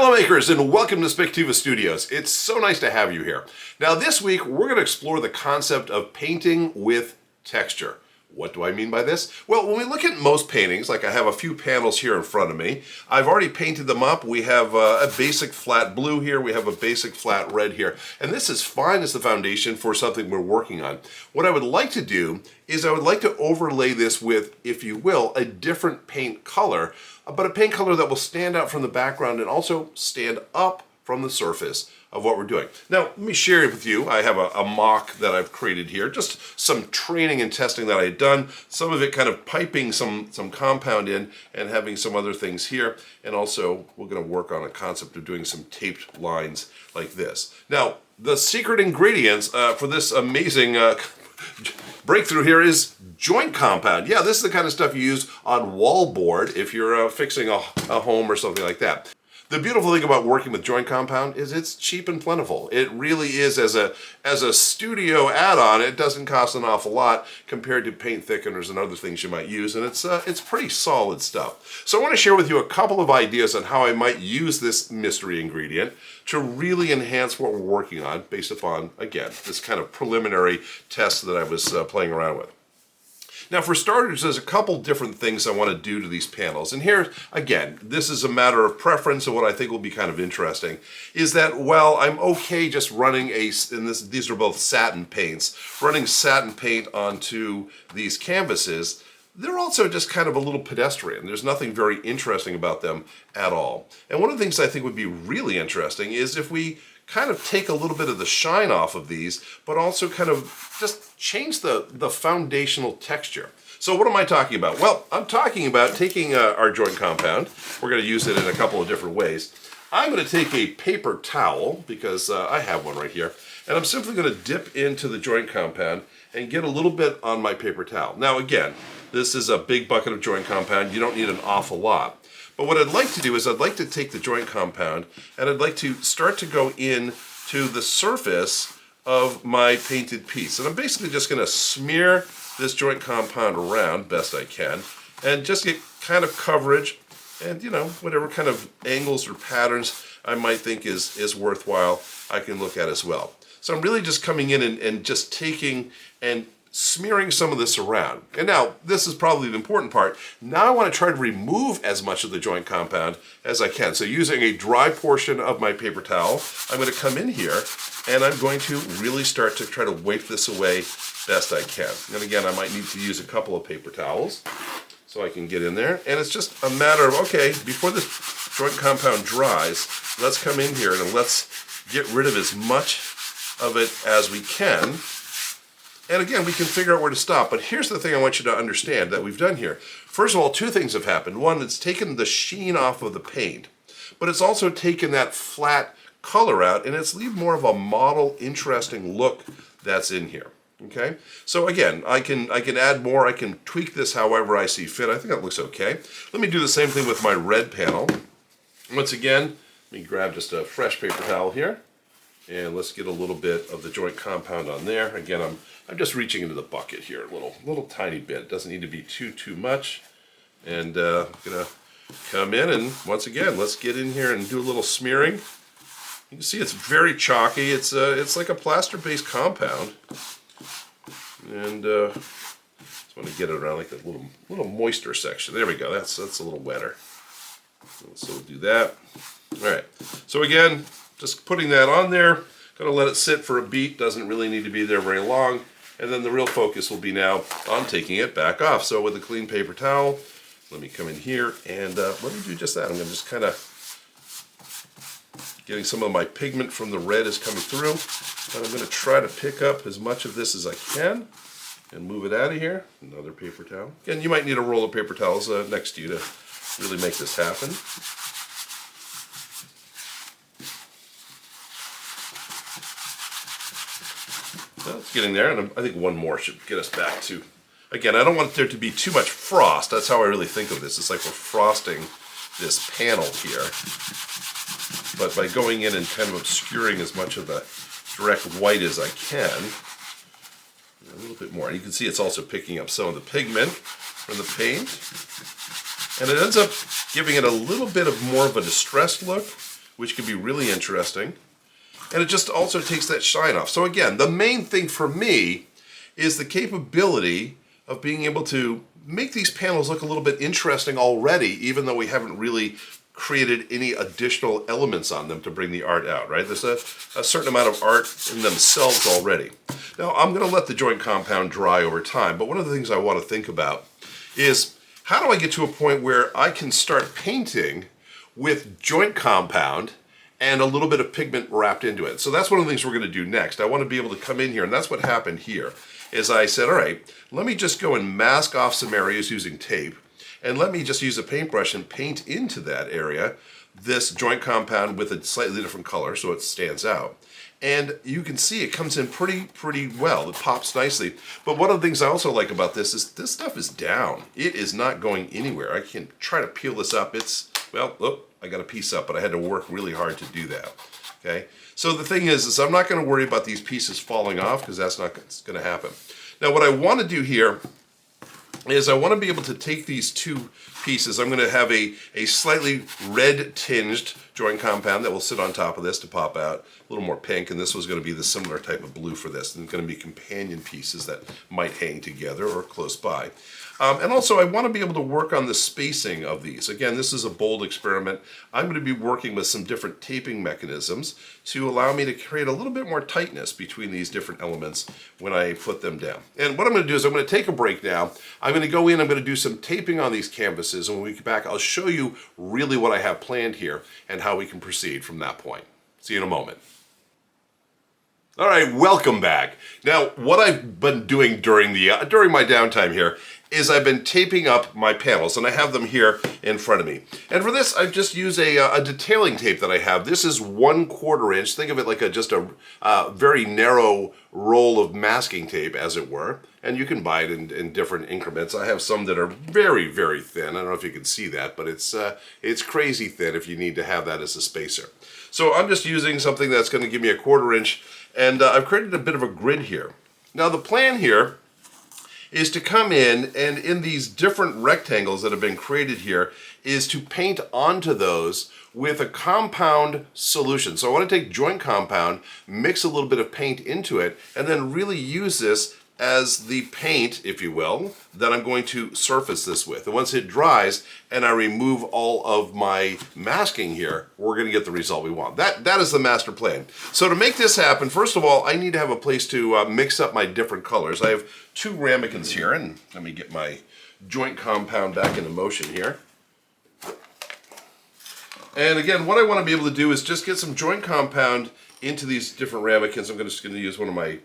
Hello makers and welcome to Spectiva Studios. It's so nice to have you here. Now this week we're going to explore the concept of painting with texture. What do I mean by this? Well, when we look at most paintings, like I have a few panels here in front of me, I've already painted them up. We have a basic flat blue here, we have a basic flat red here, and this is fine as the foundation for something we're working on. What I would like to do is I would like to overlay this with, if you will, a different paint color, but a paint color that will stand out from the background and also stand up from the surface of what we're doing. Now, let me share it with you. I have a mock that I've created here, just some training and testing that I had done, some of it kind of piping some compound in and having some other things here, and also we're going to work on a concept of doing some taped lines like this. Now, the secret ingredients for this amazing breakthrough here is joint compound. Yeah, this is the kind of stuff you use on wallboard if you're fixing a home or something like that. The beautiful thing about working with joint compound is it's cheap and plentiful. It really is, as a studio add-on, it doesn't cost an awful lot compared to paint thickeners and other things you might use, and it's pretty solid stuff. So I want to share with you a couple of ideas on how I might use this mystery ingredient to really enhance what we're working on based upon, again, this kind of preliminary test that I was playing around with. Now for starters, there's a couple different things I want to do to these panels. And here, again, this is a matter of preference, and what I think will be kind of interesting is that while I'm okay just running these are both satin paints, running satin paint onto these canvases, they're also just kind of a little pedestrian. There's nothing very interesting about them at all. And one of the things I think would be really interesting is if we kind of take a little bit of the shine off of these, but also kind of just change the foundational texture. So what am I talking about? Well, I'm talking about taking our joint compound. We're going to use it in a couple of different ways. I'm going to take a paper towel, because I have one right here, and I'm simply going to dip into the joint compound and get a little bit on my paper towel. Now again, this is a big bucket of joint compound. You don't need an awful lot. But what I'd like to do is I'd like to take the joint compound and I'd like to start to go in to the surface of my painted piece. And I'm basically just going to smear this joint compound around best I can and just get kind of coverage and, you know, whatever kind of angles or patterns I might think is worthwhile, I can look at as well. So I'm really just coming in and just taking and smearing some of this around. And now, this is probably the important part. Now I want to try to remove as much of the joint compound as I can. So using a dry portion of my paper towel, I'm going to come in here and I'm going to really start to try to wipe this away best I can. And again, I might need to use a couple of paper towels so I can get in there. And it's just a matter of, okay, before the joint compound dries, let's come in here and let's get rid of as much of it as we can. And again, we can figure out where to stop. But here's the thing I want you to understand that we've done here. First of all, two things have happened. One, it's taken the sheen off of the paint, but it's also taken that flat color out, and it's leaved more of a model, interesting look that's in here. Okay? So again, I can add more. I can tweak this however I see fit. I think that looks okay. Let me do the same thing with my red panel. Once again, let me grab just a fresh paper towel here, and let's get a little bit of the joint compound on there. Again, I'm just reaching into the bucket here, a little tiny bit. It doesn't need to be too much. And I'm gonna come in and once again, let's get in here and do a little smearing. You can see it's very chalky. It's like a plaster-based compound. And just want to get it around like that little moisture section. There we go. That's a little wetter. So we'll do that. All right. So again, just putting that on there. Gonna let it sit for a beat. Doesn't really need to be there very long. And then the real focus will be now on taking it back off. So with a clean paper towel, let me come in here and let me do just that. I'm going to just kind of getting some of my pigment from the red is coming through. And I'm going to try to pick up as much of this as I can and move it out of here. Another paper towel. Again, you might need a roll of paper towels next to you to really make this happen. It's getting there, and I think one more should get us back to, again, I don't want there to be too much frost. That's how I really think of this. It's like we're frosting this panel here. But by going in and kind of obscuring as much of the direct white as I can, a little bit more. And you can see it's also picking up some of the pigment from the paint. And it ends up giving it a little bit of more of a distressed look which can be really interesting. And it just also takes that shine off. So again, the main thing for me is the capability of being able to make these panels look a little bit interesting already, even though we haven't really created any additional elements on them to bring the art out, right? There's a certain amount of art in themselves already. Now, I'm going to let the joint compound dry over time, but one of the things I want to think about is how do I get to a point where I can start painting with joint compound and a little bit of pigment wrapped into it. So that's one of the things we're going to do next. I want to be able to come in here, and that's what happened here, is I said, all right, let me just go and mask off some areas using tape, and let me just use a paintbrush and paint into that area this joint compound with a slightly different color so it stands out. And you can see it comes in pretty well. It pops nicely. But one of the things I also like about this stuff is down. It is not going anywhere. I can try to peel this up. It's, well, oh, I got a piece up, but I had to work really hard to do that. Okay. So the thing is I'm not going to worry about these pieces falling off because that's not going to happen. Now what I want to do here is I want to be able to take these two pieces. I'm going to have a slightly red tinged joint compound that will sit on top of this to pop out a little more pink, and this was going to be the similar type of blue for this. And it's going to be companion pieces that might hang together or close by. And also I want to be able to work on the spacing of these. Again, this is a bold experiment. I'm going to be working with some different taping mechanisms to allow me to create a little bit more tightness between these different elements when I put them down. And what I'm going to do is I'm going to take a break now. I'm going to go in, I'm going to do some taping on these canvases, and when we get back, I'll show you really what I have planned here and how we can proceed from that point. See you in a moment. All right, welcome back. Now, what I've been doing during my downtime here is I've been taping up my panels, and I have them here in front of me. And for this, I've just used a detailing tape that I have. This is 1/4 inch. Think of it like just a very narrow roll of masking tape, as it were. And you can buy it in different increments. I have some that are very, very thin. I don't know if you can see that, but it's crazy thin if you need to have that as a spacer. So I'm just using something that's going to give me 1/4 inch, and I've created a bit of a grid here. Now the plan here is to come in these different rectangles that have been created here is to paint onto those with a compound solution. So I want to take joint compound, mix a little bit of paint into it, and then really use this as the paint, if you will, that I'm going to surface this with. And once it dries and I remove all of my masking here, we're going to get the result we want. That is the master plan. So to make this happen, first of all, I need to have a place to mix up my different colors. I have 2 ramekins here, and let me get my joint compound back into motion here. And again, what I want to be able to do is just get some joint compound into these different ramekins. I'm just going to use one of my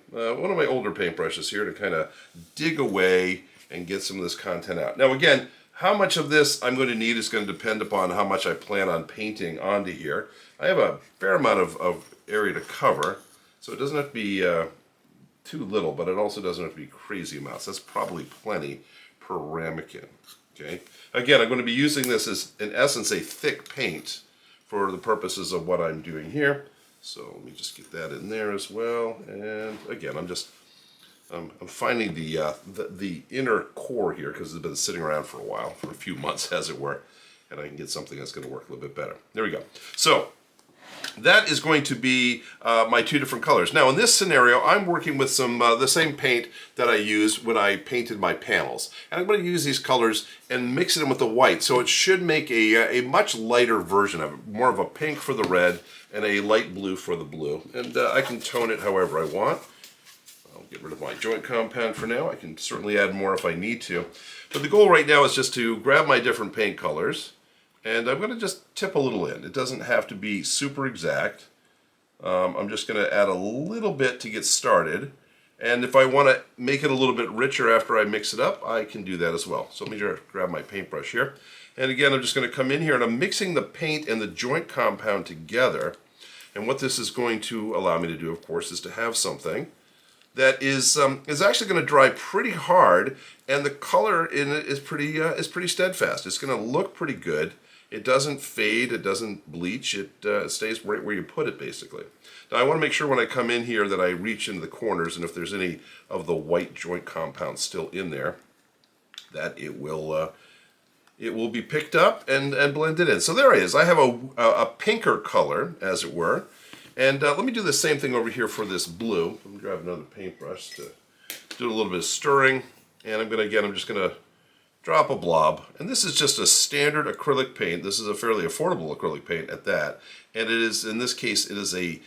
older paintbrushes here to kind of dig away and get some of this content out. Now again, how much of this I'm going to need is going to depend upon how much I plan on painting onto here. I have a fair amount of area to cover, so it doesn't have to be too little, but it also doesn't have to be crazy amounts. That's probably plenty per ramekin. Okay. Again, I'm going to be using this as, in essence, a thick paint for the purposes of what I'm doing here. So let me just get that in there as well. And again, I'm finding the inner core here because it's been sitting around for a while, for a few months as it were, and I can get something that's going to work a little bit better. There we go. So that is going to be my 2 different colors. Now in this scenario, I'm working with some the same paint that I used when I painted my panels. And I'm going to use these colors and mix it in with the white. So it should make a much lighter version of it. More of a pink for the red and a light blue for the blue. And I can tone it however I want. I'll get rid of my joint compound for now. I can certainly add more if I need to. But the goal right now is just to grab my different paint colors, and I'm going to just tip a little in. It doesn't have to be super exact. I'm just going to add a little bit to get started. And if I want to make it a little bit richer after I mix it up, I can do that as well. So let me just grab my paintbrush here. And again, I'm just going to come in here and I'm mixing the paint and the joint compound together. And what this is going to allow me to do, of course, is to have something that is actually going to dry pretty hard, and the color in it is pretty steadfast. It's going to look pretty good. It doesn't fade, it doesn't bleach, it stays right where you put it, basically. Now I want to make sure when I come in here that I reach into the corners, and if there's any of the white joint compound still in there, that it will it will be picked up and blended in. So there it is. I have a pinker color, as it were. And let me do the same thing over here for this blue. Let me grab another paintbrush to do a little bit of stirring. And I'm just gonna drop a blob. And this is just a standard acrylic paint. This is a fairly affordable acrylic paint at that. And it is, in this case, it is a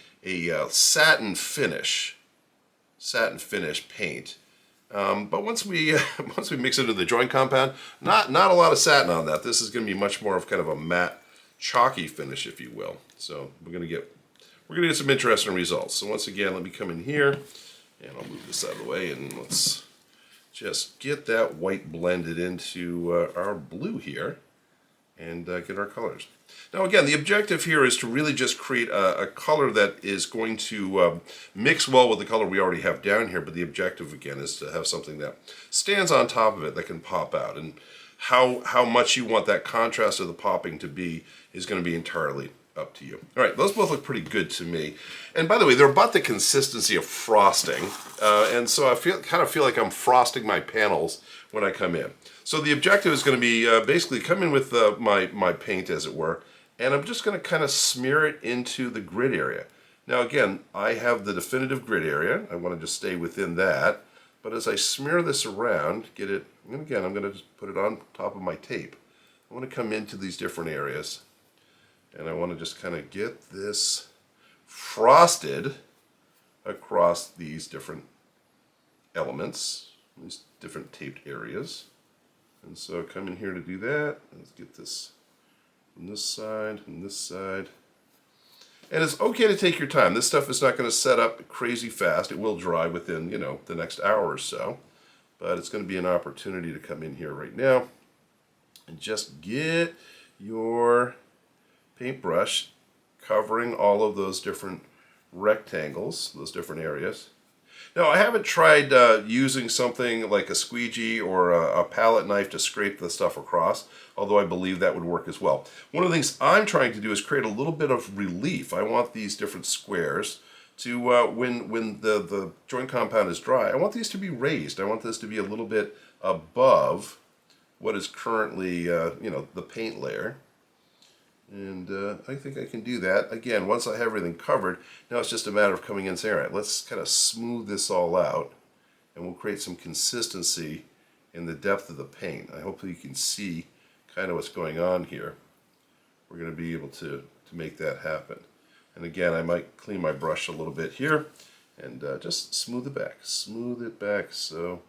satin finish paint. But once we mix it into the joint compound, not a lot of satin on that. This is going to be much more of kind of a matte, chalky finish, if you will. So we're going to get some interesting results. So once again, let me come in here, and I'll move this out of the way, and let's just get that white blended into our blue here, and get our colors. Now again, the objective here is to really just create a color that is going to mix well with the color we already have down here, but the objective again is to have something that stands on top of it that can pop out. And how much you want that contrast of the popping to be is going to be entirely up to you. All right, those both look pretty good to me. And by the way, they're about the consistency of frosting, and so I kind of feel like I'm frosting my panels when I come in. So the objective is going to be basically come in with my paint, as it were, and I'm just going to kind of smear it into the grid area. Now again, I have the definitive grid area. I want to just stay within that. But as I smear this around, and again, I'm going to just put it on top of my tape. I want to come into these different areas, and I want to just kind of get this frosted across these different elements, these different taped areas. And so come in here to do that. Let's get this from this side and this side. And it's okay to take your time. This stuff is not going to set up crazy fast. It will dry within, the next hour or so. But it's going to be an opportunity to come in here right now and just get your paintbrush covering all of those different rectangles, those different areas. Now, I haven't tried using something like a squeegee or a palette knife to scrape the stuff across, although I believe that would work as well. One of the things I'm trying to do is create a little bit of relief. I want these different squares to, when the joint compound is dry, I want these to be raised. I want this to be a little bit above what is currently, the paint layer. And I think I can do that. Again, once I have everything covered, now it's just a matter of coming in and saying, all right, let's kind of smooth this all out, and we'll create some consistency in the depth of the paint. I hope you can see kind of what's going on here. We're going to be able to make that happen. And again, I might clean my brush a little bit here and just smooth it back. Smooth it back. So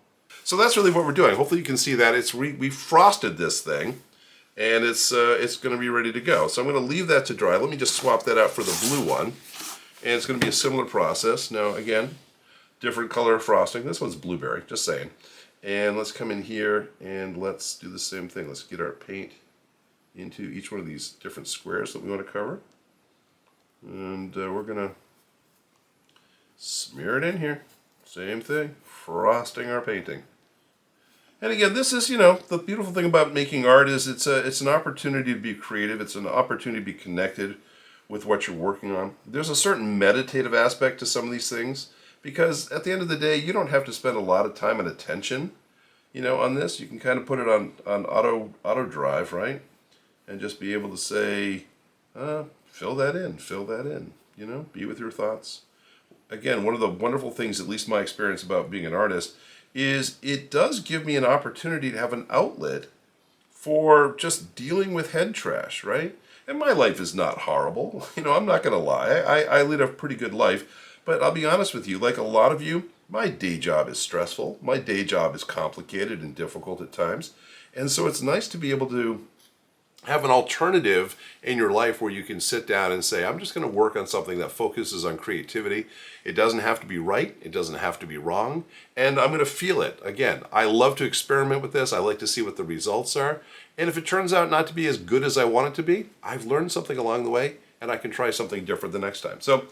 that's really what we're doing. Hopefully you can see that. We frosted this thing, and it's going to be ready to go. So I'm going to leave that to dry. Let me just swap that out for the blue one. And it's going to be a similar process. Now again, different color frosting. This one's blueberry, just saying. And let's come in here and let's do the same thing. Let's get our paint into each one of these different squares that we want to cover. And we're going to smear it in here. Same thing, frosting our painting. And again, this is, the beautiful thing about making art is it's an opportunity to be creative. It's an opportunity to be connected with what you're working on. There's a certain meditative aspect to some of these things, because at the end of the day, you don't have to spend a lot of time and attention, on this. You can kind of put it on auto drive, right? And just be able to say, fill that in, be with your thoughts. Again, one of the wonderful things, at least my experience about being an artist, is it does give me an opportunity to have an outlet for just dealing with head trash, right? And my life is not horrible. I'm not going to lie. I lead a pretty good life. But I'll be honest with you, like a lot of you, my day job is stressful. My day job is complicated and difficult at times. And so it's nice to be able to have an alternative in your life where you can sit down and say, I'm just going to work on something that focuses on creativity. It doesn't have to be right. It doesn't have to be wrong. And I'm going to feel it. Again, I love to experiment with this. I like to see what the results are. And if it turns out not to be as good as I want it to be, I've learned something along the way, and I can try something different the next time. So,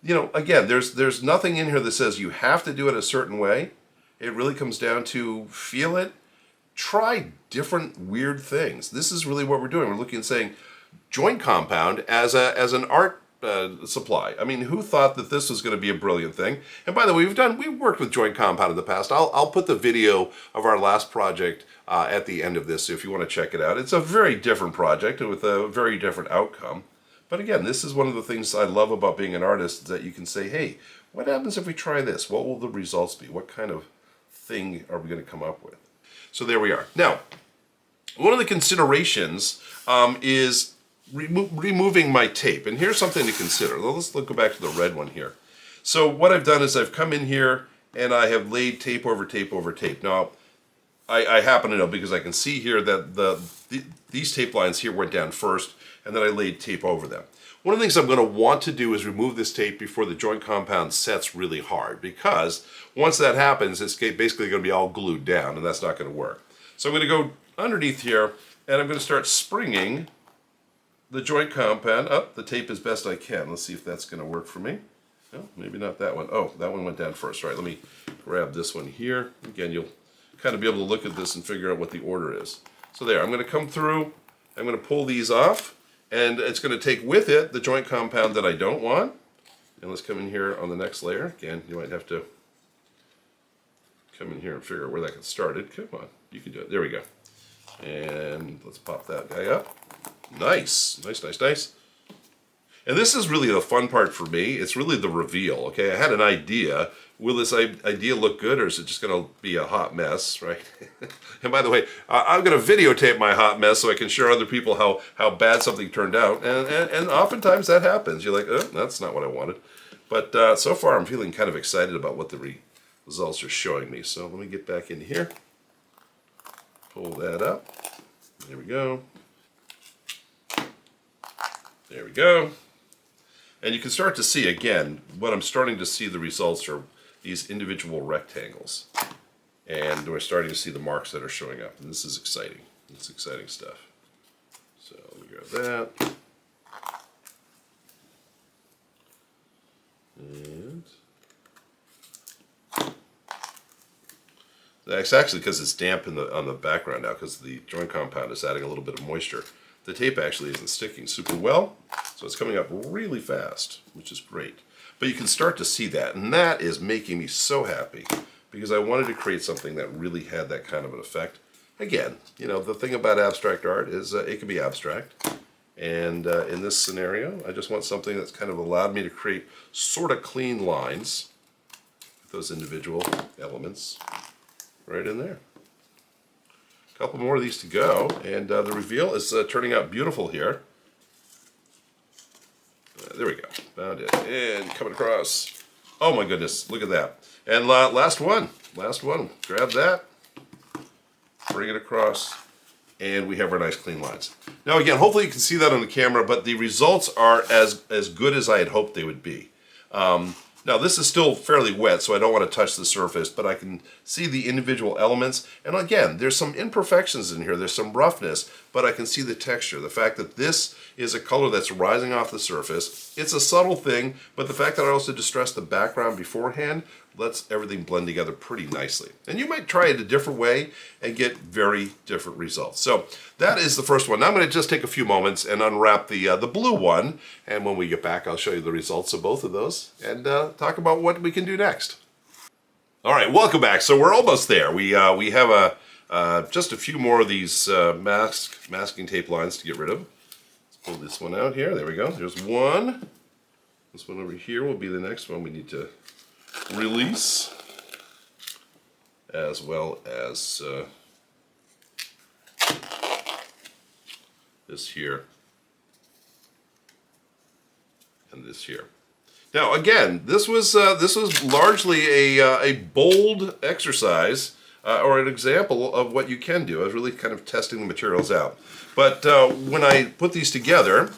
again, there's nothing in here that says you have to do it a certain way. It really comes down to feel it. Try different weird things. This is really what we're doing. We're looking and saying joint compound as an art supply. I mean, who thought that this was going to be a brilliant thing? And by the way, we've worked with joint compound in the past. I'll put the video of our last project at the end of this if you want to check it out. It's a very different project with a very different outcome. But again, this is one of the things I love about being an artist, is that you can say, hey, what happens if we try this? What will the results be? What kind of thing are we going to come up with? So there we are. Now, one of the considerations is removing my tape. And here's something to consider. Let's go back to the red one here. So what I've done is I've come in here and I have laid tape over tape over tape. Now, I happen to know because I can see here that these tape lines here went down first, and then I laid tape over them. One of the things I'm going to want to do is remove this tape before the joint compound sets really hard, because once that happens, it's basically going to be all glued down, and that's not going to work. So I'm going to go underneath here, and I'm going to start springing the joint compound up the tape as best I can. Let's see if that's going to work for me. No, maybe not that one. Oh, that one went down first. All right, let me grab this one here. Again, you'll kind of be able to look at this and figure out what the order is. So there, I'm going to come through, I'm going to pull these off, and it's going to take with it the joint compound that I don't want. And let's come in here on the next layer. Again, you might have to come in here and figure out where that gets started. Come on, you can do it. There we go. And let's pop that guy up. Nice, nice, nice, nice. And this is really the fun part for me. It's really the reveal, okay? I had an idea. Will this idea look good, or is it just going to be a hot mess, right? And by the way, I'm going to videotape my hot mess so I can show other people how bad something turned out. And oftentimes that happens. You're like, oh, that's not what I wanted. But so far I'm feeling kind of excited about what the results are showing me. So let me get back in here. Pull that up. There we go. There we go. And you can start to see, again, what I'm starting to see the results are these individual rectangles. And we're starting to see the marks that are showing up. And this is exciting. It's exciting stuff. So let me grab that. And that's actually because it's damp on the background now, because the joint compound is adding a little bit of moisture. The tape actually isn't sticking super well, so it's coming up really fast, which is great. But you can start to see that, and that is making me so happy, because I wanted to create something that really had that kind of an effect. Again, you know, the thing about abstract art is it can be abstract, and in this scenario, I just want something that's kind of allowed me to create sort of clean lines with those individual elements right in there. Couple more of these to go, and the reveal is turning out beautiful here. There we go, found it, and coming across. Oh my goodness, look at that. And last one, grab that, bring it across, and we have our nice clean lines. Now again, hopefully you can see that on the camera, but the results are as good as I had hoped they would be. Now this is still fairly wet, so I don't want to touch the surface, but I can see the individual elements. And again, there's some imperfections in here, there's some roughness, but I can see the texture. The fact that this is a color that's rising off the surface, it's a subtle thing, but the fact that I also distressed the background beforehand lets everything blend together pretty nicely. And you might try it a different way and get very different results. So that is the first one. Now I'm going to just take a few moments and unwrap the blue one, and when we get back I'll show you the results of both of those and talk about what we can do next. All right, welcome back. So we're almost there. We have just a few more of these masking tape lines to get rid of. Let's pull this one out here. There we go. There's one. This one over here will be the next one we need to release, as well as this here and this here. Now again, this was largely a bold exercise or an example of what you can do. I was really kind of testing the materials out. But when I put these together,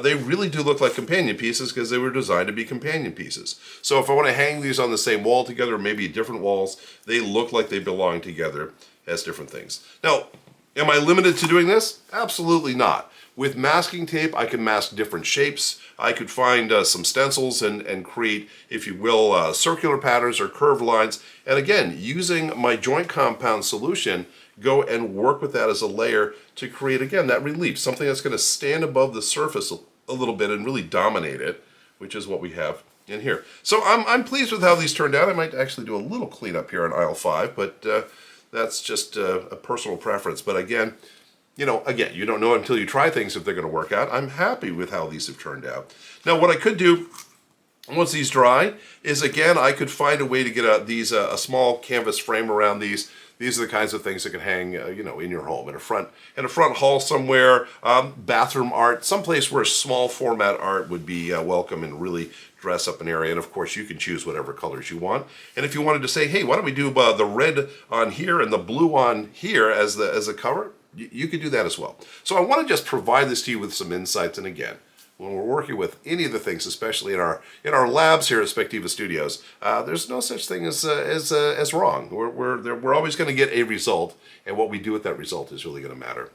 they really do look like companion pieces because they were designed to be companion pieces. So if I want to hang these on the same wall together, maybe different walls, they look like they belong together as different things. Now, am I limited to doing this? Absolutely not. With masking tape, I can mask different shapes. I could find some stencils and create, if you will, circular patterns or curved lines. And again, using my joint compound solution, go and work with that as a layer to create, again, that relief, something that's going to stand above the surface a little bit and really dominate it, which is what we have in here. So I'm pleased with how these turned out. I might actually do a little cleanup here on aisle 5, but that's just a personal preference. But again, you don't know until you try things if they're going to work out. I'm happy with how these have turned out. Now, what I could do once these dry is, again, I could find a way to get a small canvas frame around these. These are the kinds of things that can hang, in your home, in a front hall somewhere, bathroom art, someplace where small format art would be welcome and really dress up an area. And of course, you can choose whatever colors you want. And if you wanted to say, hey, why don't we do the red on here and the blue on here as a cover, you could do that as well. So I want to just provide this to you with some insights. And again, when we're working with any of the things, especially in our labs here at Spectiva Studios, there's no such thing as wrong. We're always going to get a result, and what we do with that result is really going to matter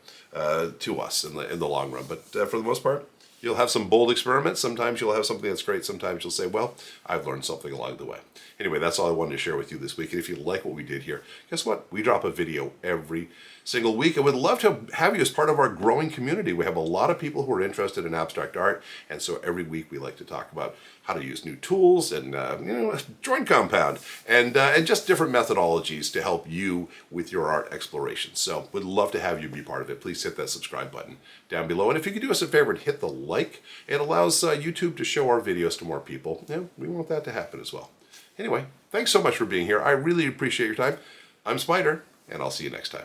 to us in the long run. But for the most part, you'll have some bold experiments. Sometimes you'll have something that's great. Sometimes you'll say, well, I've learned something along the way. Anyway, that's all I wanted to share with you this week. And if you like what we did here, guess what? We drop a video every single week. I would love to have you as part of our growing community. We have a lot of people who are interested in abstract art. And so every week we like to talk about how to use new tools and, joint compound and just different methodologies to help you with your art exploration. So would love to have you be part of it. Please hit that subscribe button down below. And if you could do us a favor and hit the like, it allows YouTube to show our videos to more people. Yeah, we want that to happen as well. Anyway, thanks so much for being here. I really appreciate your time. I'm Spider, and I'll see you next time.